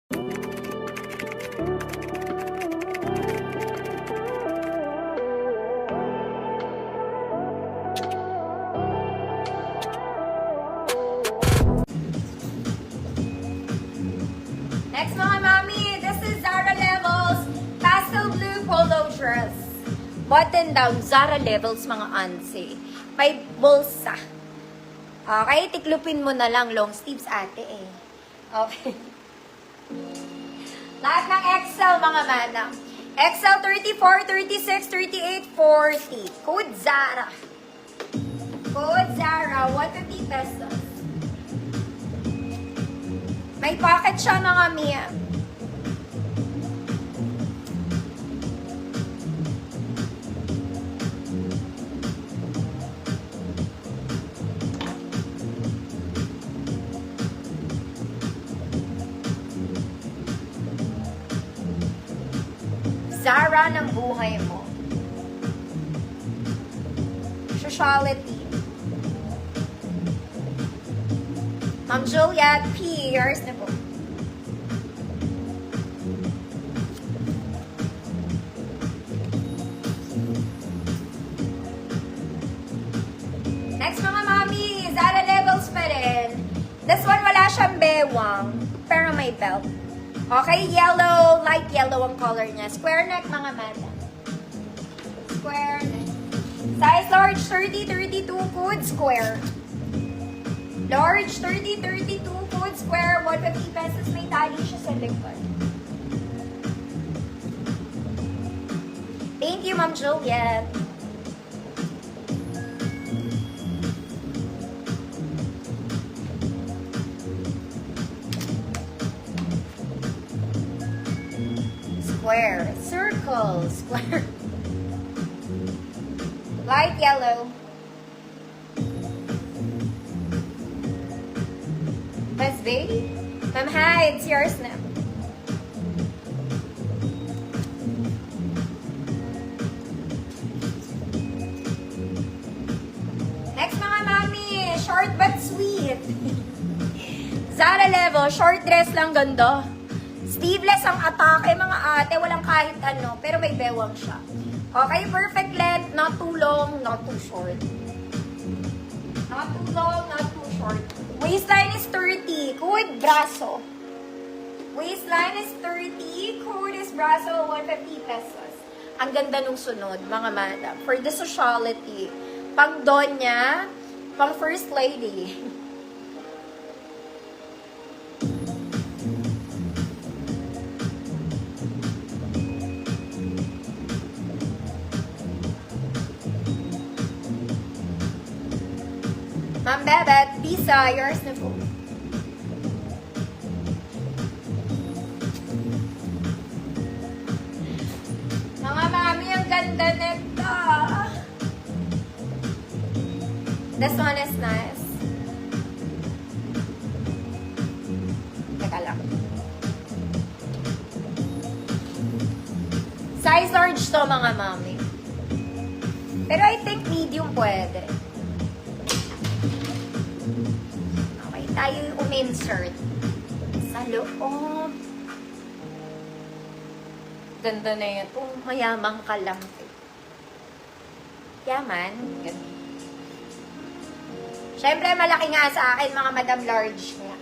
Next mga mami, this is Zara Levels Pastel Blue Polo Dress. Button down, Zara Levels mga ansi. May bulsa. Okay, tiklupin mo na lang long sleeves ate eh. Okay. Lahat ng XL mga madam. XL 34, 36, 38, 40. Code Zara. Code Zara, 150 pesos. May pocket siya mga Mia. Zara ng buhay mo. Sociality. Ma'am Juliet P. Yours na po. Next mga mami, Zara Levels pa rin. This one wala siyang bewang, pero may belt. Okay, yellow, light yellow ang color niya. Square neck mga madam. Square neck. Size large, 30, 32, code square. Large, 30, 32, code square, 150 pesos. May tali siya sa likod. Thank you, Ma'am Juliet. Square, circle, square. Light yellow. Miss B? Ma'am, hi, it's yours now. Next mga mami, short but sweet. Zara level, short dress lang ganda. Sleeveless ang atake mga ate, walang kahit ano, pero may bewang siya. Okay, perfect length, not too long, not too short. Not too long, not too short. Waistline is 30, code braso. Waistline is 30, code is braso, 150 pesos. Ang ganda nung sunod, mga madam. For the sociality, pang donya, pang first lady. Ma'am Bebet, Pisa, yours na po. Mga mami, ang ganda nito. This one is nice. Teka lang. Size large to mga mami. Pero I think medium pwede. Tayo um-insert sa loob. Ganda na yan. Mayamang ka lang. Yaman. Ganda. Siyempre, malaki nga sa akin, mga madam large nga.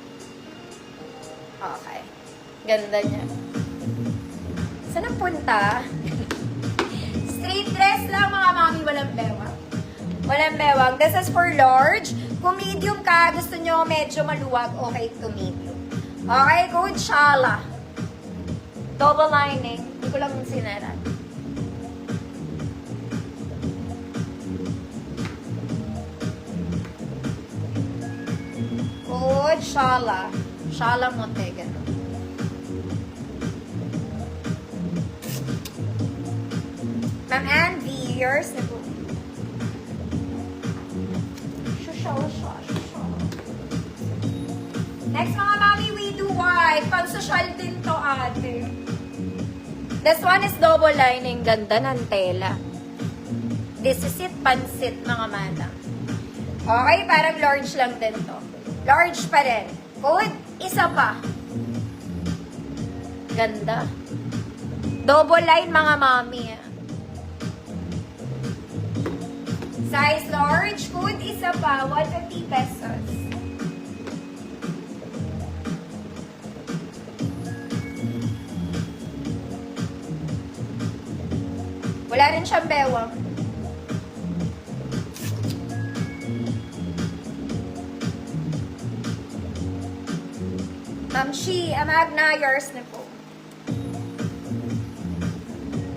Okay. Ganda niya. Saan ang punta? Straight dress lang, mga mami. Walang bewang. Walang bewang. This is for large. Kung medium ka, gusto nyo medyo maluwag, okay to medium. Okay, code Shala. Double lining. Hindi ko lang sinara. Code Shala. Shala Montega. Ma'am Andy, yours na po. Next mga mami, we do white. Pang social din to ate. This one is double lining. Ganda ng tela. This is it, pansit mga madam. Okay, parang large lang din to. Large pa rin. Code, isa pa. Ganda. Double line mga mami. Size large, food isa pa, 150 pesos. Wala rin siyang bewang. Ma'am Shi, Amagna, yours na po.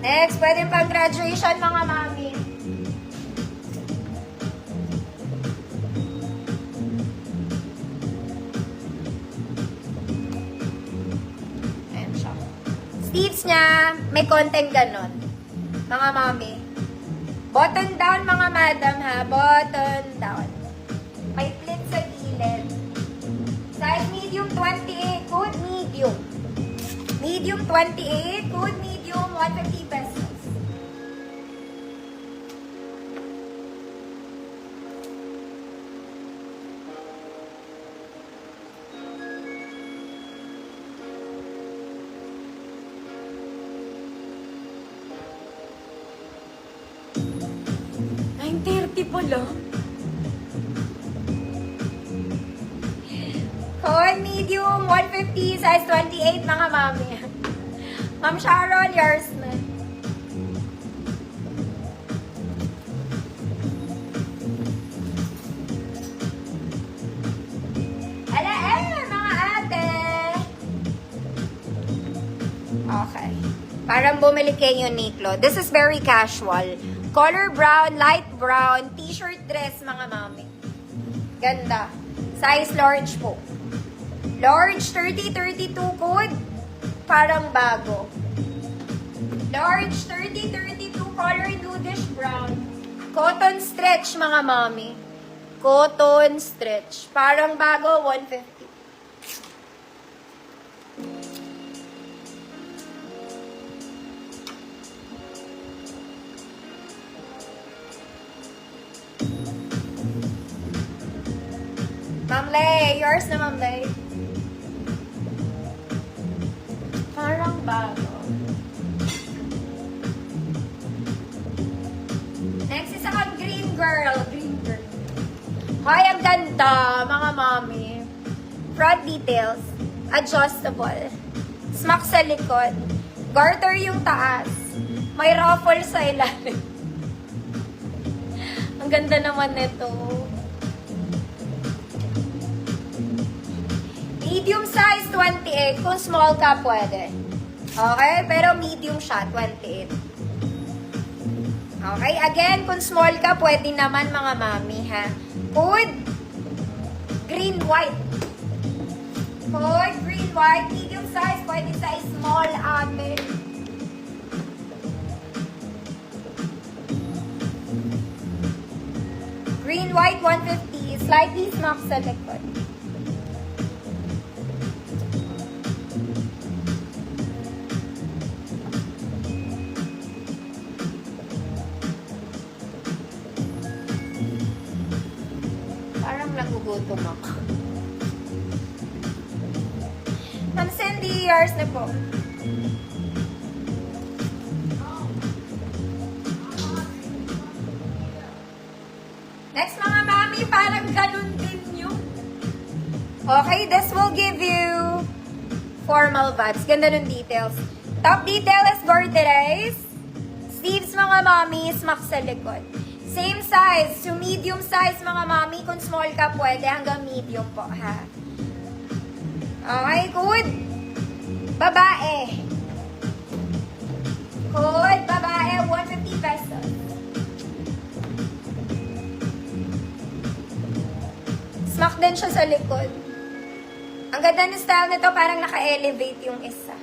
Next, pwede pang graduation mga mami. Ayan siya. Sleeves niya, may konting ganon. Mga mami. Button down mga madam ha. Button down. May pleat sa gilid. Size medium 28. Code medium. Medium 28. Code medium 150 pesos. $9.30 pala. Cone medium, 150, size 28, mga mami. Ma'am Sharon, yours na. Ala, mga ate. Okay. Parang bumili kayo Uniqlo. This is very casual. Color brown, light brown, t-shirt dress, mga mami. Ganda. Size large po. Large, 30-32 code. Parang bago. Large, 30-32 color nudish brown. Cotton stretch, mga mami. Cotton stretch. Parang bago, 150. Ma'am Lay, yours na Ma'am Lay. Parang bago. Next is ako green girl. Green girl. Hoy, ang ganda, mga mami. Front details. Adjustable. Smack sa likod. Garter yung taas. May ruffle sa ilalim. Ang ganda naman nito. Medium size, 28. Kung small ka, pwede. Okay? Pero medium siya, 28. Okay? Again, kung small ka, pwede naman mga mami, ha? Code, green, white. Code, green, white. Medium size, pwede sa small, amin. Green, white, 150. Slightly smack sa likod. Nagugutom ako. Ma'am Cindy, yours na po. Next mga mami, parang ganun din yun. Okay, this will give you formal vibes. Ganda ng details. Top detail is gorgeous. Sleeves mga mami, smack sa likod. Same size, to medium size mga mami. Kung small ka, pwede hanggang medium po, ha? Okay, good. Babae. Good, babae, 150 pesos. Smack din siya sa likod. Ang ganda ng style nito, parang naka-elevate yung isa.